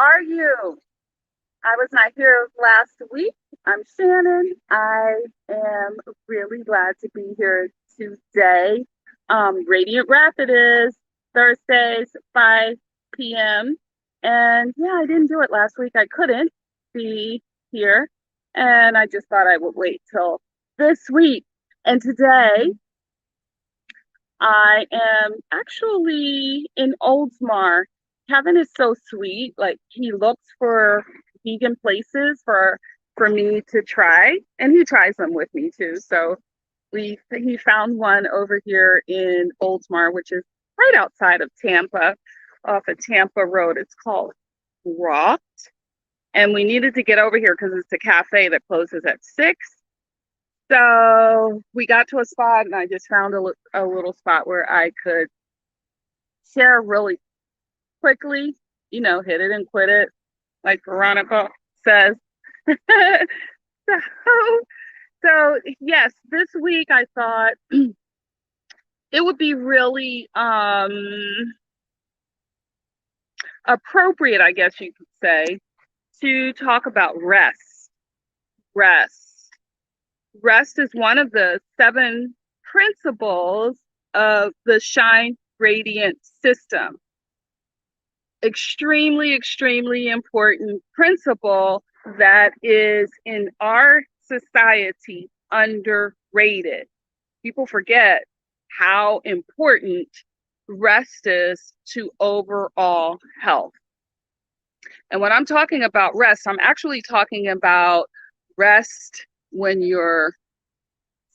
are you? I was not here last week. I'm Shannon. I am really glad to be here today. Radiant Rapid is Thursdays, 5 p.m. And yeah, I didn't do it last week. I couldn't be here. And I just thought I would wait till this week. And today, I am actually in Oldsmar. Kevin is so sweet. Like he looks for vegan places for me to try, and he tries them with me too. So we he found one over here in Oldsmar, which is right outside of Tampa, off of Tampa Road. It's called Rock, and we needed to get over here because it's a cafe that closes at 6. So we got to a spot, and I just found a little spot where I could share really quickly, hit it and quit it, like Veronica says. so, so, yes, this week I thought it would be really appropriate, I guess you could say, to talk about rest. Rest. Rest is one of the 7 principles of the Shine Radiant system. Extremely, extremely important principle that is in our society underrated. People forget how important rest is to overall health. And when I'm talking about rest, I'm actually talking about rest when you're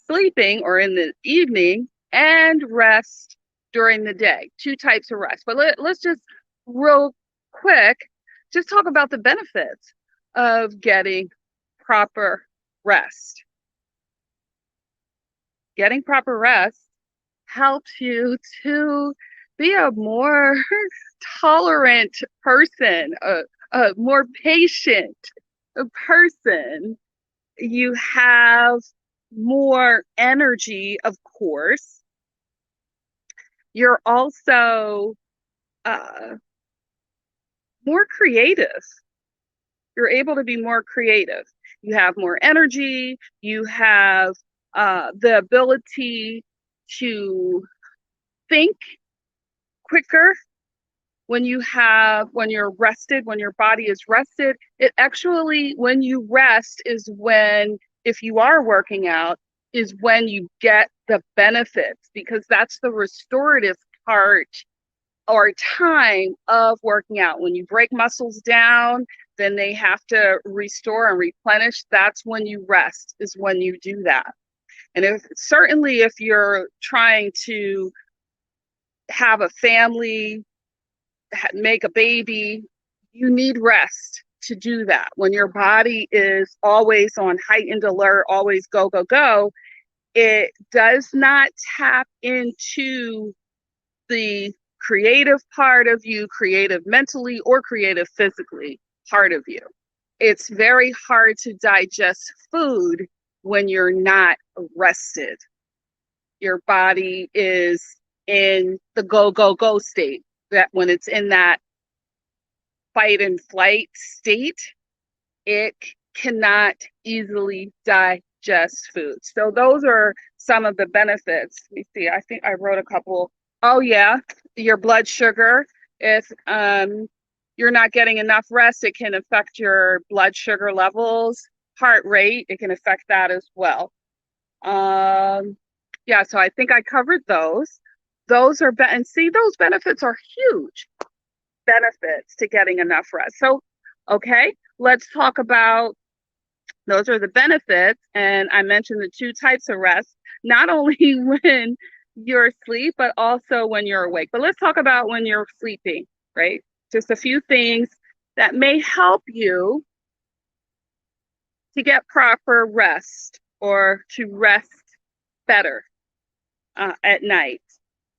sleeping or in the evening, and rest during the day. 2 types of rest. But let's just real quick just talk about the benefits of getting proper rest. Getting proper rest helps you to be a more tolerant person, a more patient person. You have more energy, of course. You're also more creative. You're able to be more creative. You have more energy. You have the ability to think quicker when you're rested, when your body is rested. It actually, when you rest, is when, if you are working out, is when you get the benefits, because that's the restorative part or time of working out. When you break muscles down, then they have to restore and replenish. That's when you rest, is when you do that. And if you're trying to have a family, make a baby, you need rest to do that. When your body is always on heightened alert, always go, go, go, it does not tap into the creative part of you, creative mentally or creative physically part of you. It's very hard to digest food when you're not rested. Your body is in the go, go, go state. That when it's in that fight and flight state, it cannot easily digest food. So those are some of the benefits. Let me see. I think I wrote a couple. Oh yeah, your blood sugar. If you're not getting enough rest, it can affect your blood sugar levels, heart rate. It can affect that as well. Yeah, so I think I covered those. Those benefits are huge benefits to getting enough rest. So, okay, let's talk about those are the benefits. And I mentioned the 2 types of rest, not only when you're asleep, but also when you're awake. But let's talk about when you're sleeping, right? Just a few things that may help you to get proper rest or to rest better at night.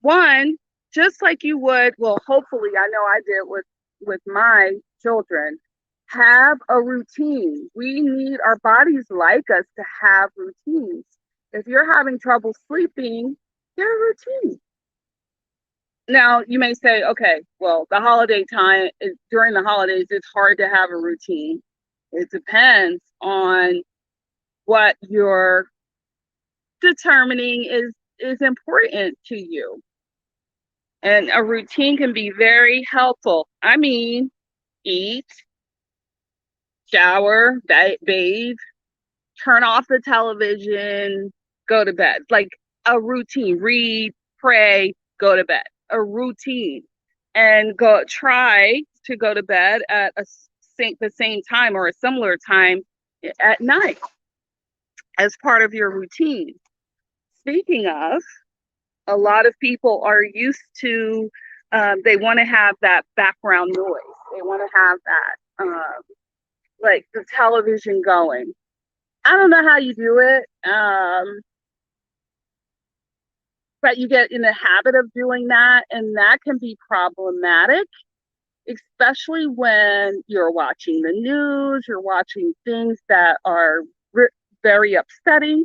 One, just like you would, well, hopefully, I know I did with my children, have a routine. We need, our bodies like us to have routines. If you're having trouble sleeping, get a routine. Now you may say, okay, well, the holiday time is during the holidays, it's hard to have a routine. It depends on what you're determining is important to you. And a routine can be very helpful. I mean, eat, shower, bathe, turn off the television, go to bed. Like a routine, read, pray, go to bed. A routine. And go try to go to bed at the same time or a similar time at night as part of your routine. Speaking of, a lot of people are used to, they want to have that background noise. They want to have that, like the television going. I don't know how you do it, but you get in the habit of doing that, and that can be problematic, especially when you're watching the news, you're watching things that are very upsetting,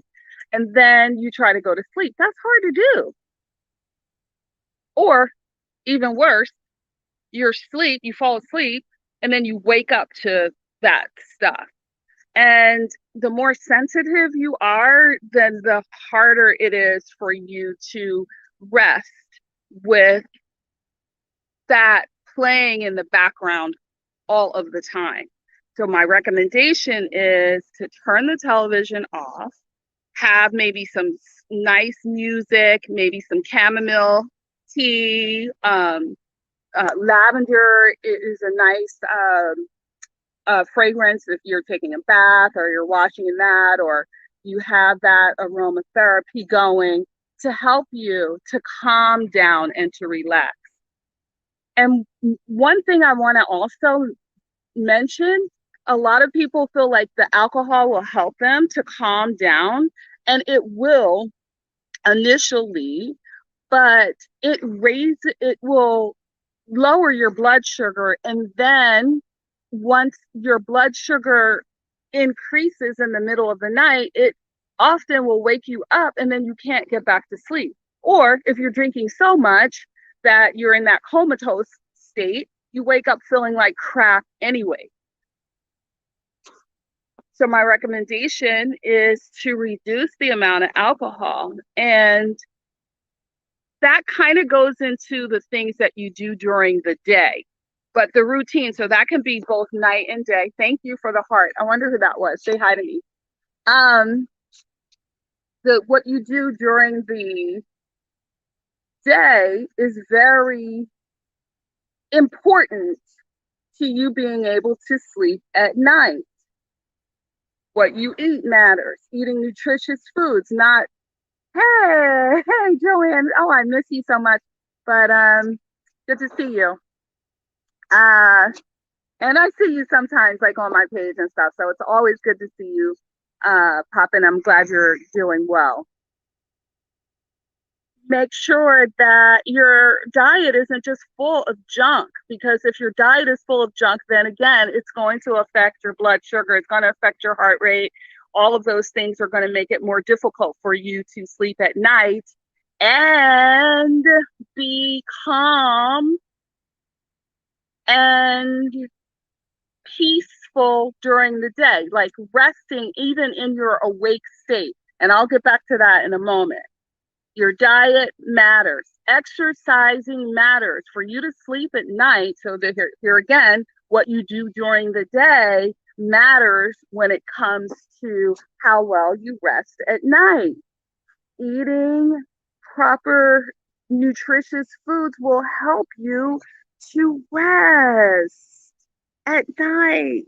and then you try to go to sleep. That's hard to do. Or even worse, you fall asleep, and then you wake up to that stuff. And the more sensitive you are, then the harder it is for you to rest with that playing in the background all of the time. So, my recommendation is to turn the television off, have maybe some nice music, maybe some chamomile tea. Lavender is a nice fragrance if you're taking a bath or you're washing in that, or you have that aromatherapy going to help you to calm down and to relax. And one thing I want to also mention, a lot of people feel like the alcohol will help them to calm down, and it will initially, but it will lower your blood sugar, and then once your blood sugar increases in the middle of the night, it often will wake you up, and then you can't get back to sleep. Or if you're drinking so much that you're in that comatose state, you wake up feeling like crap anyway. So my recommendation is to reduce the amount of alcohol. And that kind of goes into the things that you do during the day. But the routine, so that can be both night and day. Thank you for the heart. I wonder who that was. Say hi to me. Um, the what you do during the day is very important to you being able to sleep at night. What you eat matters. Eating nutritious foods, not hey Joanne. Oh, I miss you so much. But good to see you. Uh, and I see you sometimes like on my page and stuff. So it's always good to see you pop in. I'm glad you're doing well. Make sure that your diet isn't just full of junk, because if your diet is full of junk, then again, it's going to affect your blood sugar, it's going to affect your heart rate. All of those things are going to make it more difficult for you to sleep at night and be calm and peaceful during the day, like resting even in your awake state. And I'll get back to that in a moment. Your diet matters. Exercising matters for you to sleep at night. So that here again, what you do during the day matters when it comes to how well you rest at night. Eating proper nutritious foods will help you to rest at night.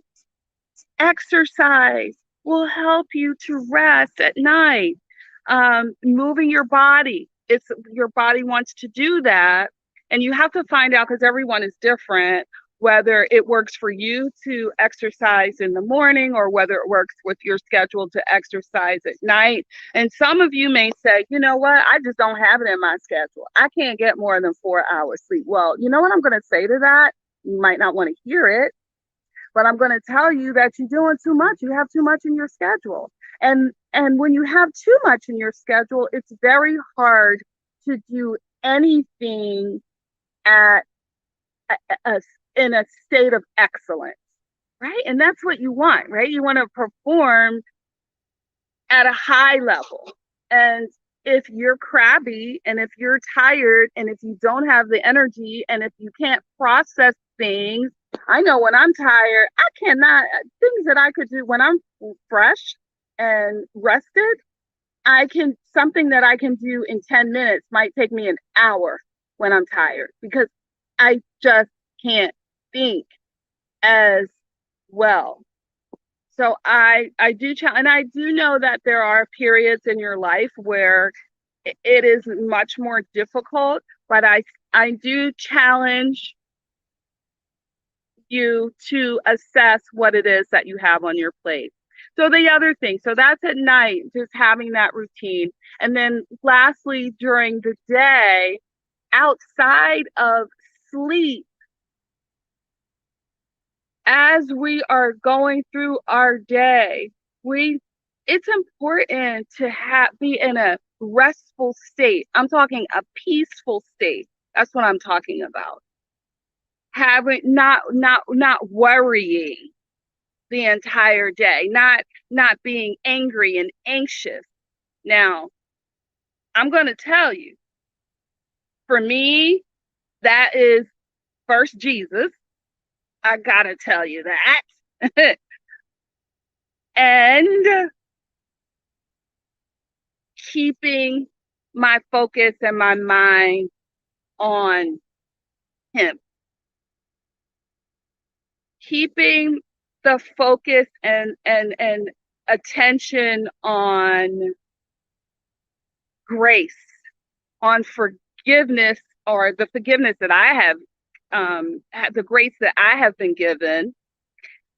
Exercise will help you to rest at night. Moving your body, it's your body wants to do that, and you have to find out, because everyone is different, whether it works for you to exercise in the morning or whether it works with your schedule to exercise at night. And some of you may say, you know what, I just don't have it in my schedule. I can't get more than 4 hours sleep. Well, you know what I'm going to say to that? You might not want to hear it, but I'm going to tell you that you're doing too much. You have too much in your schedule. And when you have too much in your schedule, it's very hard to do anything at a, in a state of excellence, right? And that's what you want, right? You want to perform at a high level. And if you're crabby and if you're tired and if you don't have the energy and if you can't process things, I know when I'm tired, I cannot, things that I could do when I'm fresh and rested, something that I can do in 10 minutes might take me an hour when I'm tired because I just can't think as well. So I do and I do know that there are periods in your life where it is much more difficult, but I do challenge you to assess what it is that you have on your plate. So the other thing, so that's at night, just having that routine. And then lastly, during the day, outside of sleep, as we are going through our day, it's important to be in a restful state. I'm talking a peaceful state. That's what I'm talking about. Having not worrying the entire day, not being angry and anxious. Now, I'm going to tell you, for me, that is first Jesus. I got to tell you that. And keeping my focus and my mind on him. Keeping the focus and attention on grace, on forgiveness, or the forgiveness that I have, the grace that I have been given,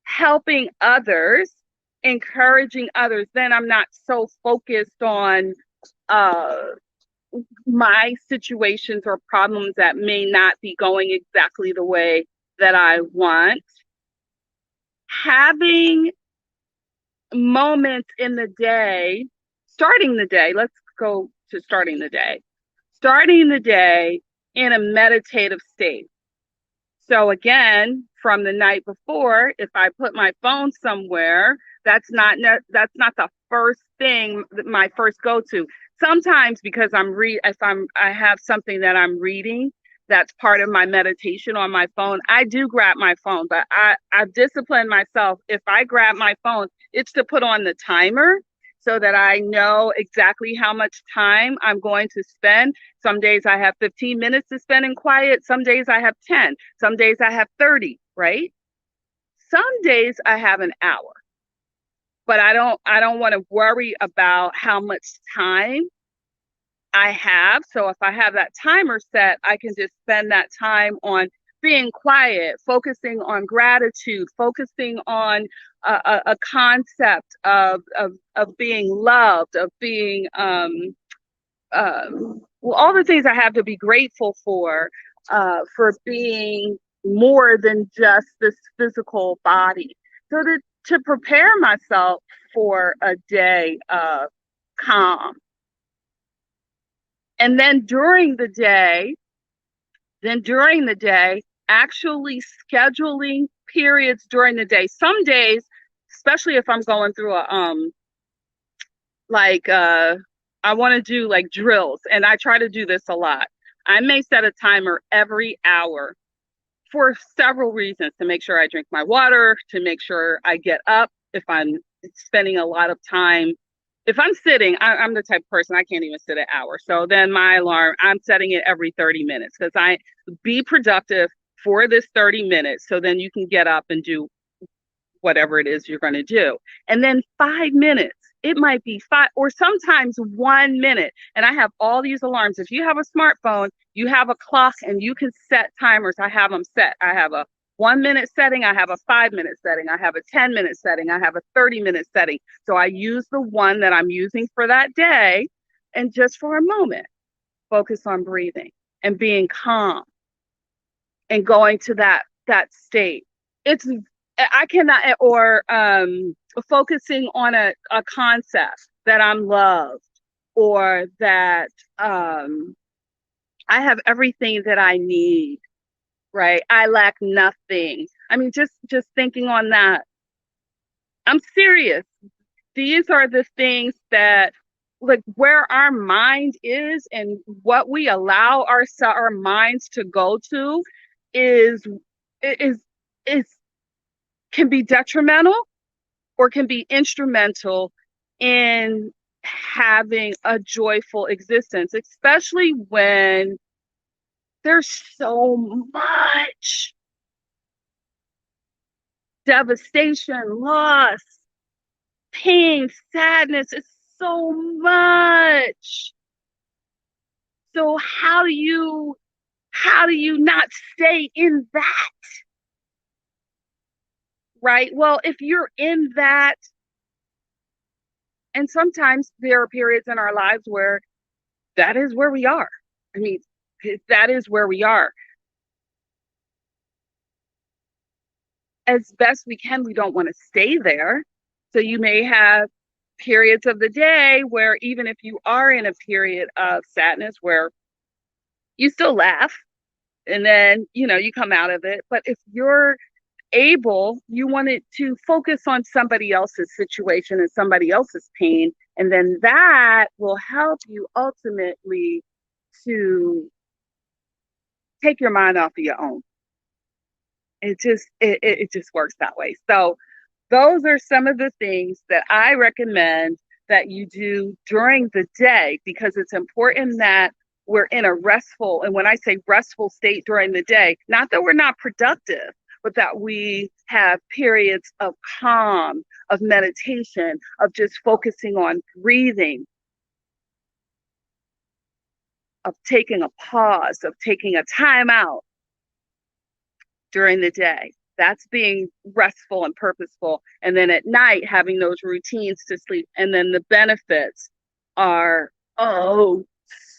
helping others, encouraging others. Then I'm not so focused on my situations or problems that may not be going exactly the way that I want. Having moments in the day, starting the day, let's go to starting the day in a meditative state. So again, from the night before, if I put my phone somewhere, that's not the first thing, my first go-to. Sometimes because I have something that I'm reading that's part of my meditation on my phone, I do grab my phone, but I've disciplined myself. If I grab my phone, it's to put on the timer so that I know exactly how much time I'm going to spend. Some days I have 15 minutes to spend in quiet. Some days I have 10. Some days I have 30, right? Some days I have an hour. But I don't want to worry about how much time I have. So if I have that timer set, I can just spend that time on being quiet, focusing on gratitude, focusing on a concept of being loved, of being well, all the things I have to be grateful for being more than just this physical body. So to prepare myself for a day of calm. And then during the day, actually scheduling periods during the day. Some days, especially if I'm going through I want to do like drills, and I try to do this a lot. I may set a timer every hour for several reasons: to make sure I drink my water, to make sure I get up if I'm spending a lot of time. If I'm sitting, I'm the type of person I can't even sit an hour. So then my alarm, I'm setting it every 30 minutes because I be productive for this 30 minutes. So then you can get up and do whatever it is you're going to do. And then 5 minutes, it might be 5 or sometimes 1 minute. And I have all these alarms. If you have a smartphone, you have a clock and you can set timers. I have them set. I have a 1 minute setting. I have a 5 minute setting. I have a 10 minute setting. I have a 30 minute setting. So I use the one that I'm using for that day. And just for a moment, focus on breathing and being calm and going to that state. I cannot, or focusing on a concept that I'm loved, or that I have everything that I need, right? I lack nothing. I mean, just thinking on that, I'm serious. These are the things that, like, where our mind is and what we allow our minds to go to is is is can be detrimental or can be instrumental in having a joyful existence, especially when there's so much devastation, loss, pain, sadness. It's so much. So how do you not stay in that, right? Well, if you're in that, and sometimes there are periods in our lives where that is where we are. I mean, that is where we are. As best we can, we don't want to stay there. So you may have periods of the day where, even if you are in a period of sadness, where you still laugh and then, you come out of it. But if you're able, you want it to focus on somebody else's situation and somebody else's pain. And then that will help you ultimately to take your mind off of your own. It just works that way. So those are some of the things that I recommend that you do during the day, because it's important that we're in a restful, and when I say restful state during the day, not that we're not productive, but that we have periods of calm, of meditation, of just focusing on breathing, of taking a pause, of taking a time out during the day. That's being restful and purposeful. And then at night, having those routines to sleep. And then the benefits are, oh,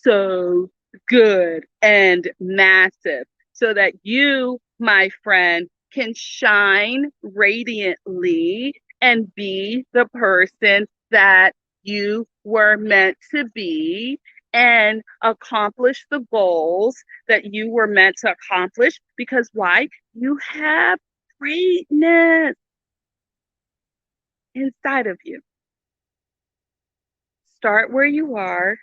so good and massive, so that you, my friend, can shine radiantly and be the person that you were meant to be, and accomplish the goals that you were meant to accomplish. Because why? You have greatness inside of you. Start where you are,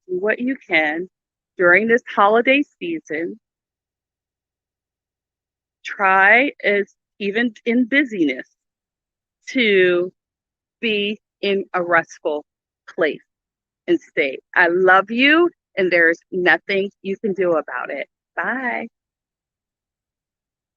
do what you can during this holiday season. Try, as even in busyness, to be in a restful place and state. I love you, and there's nothing you can do about it. Bye.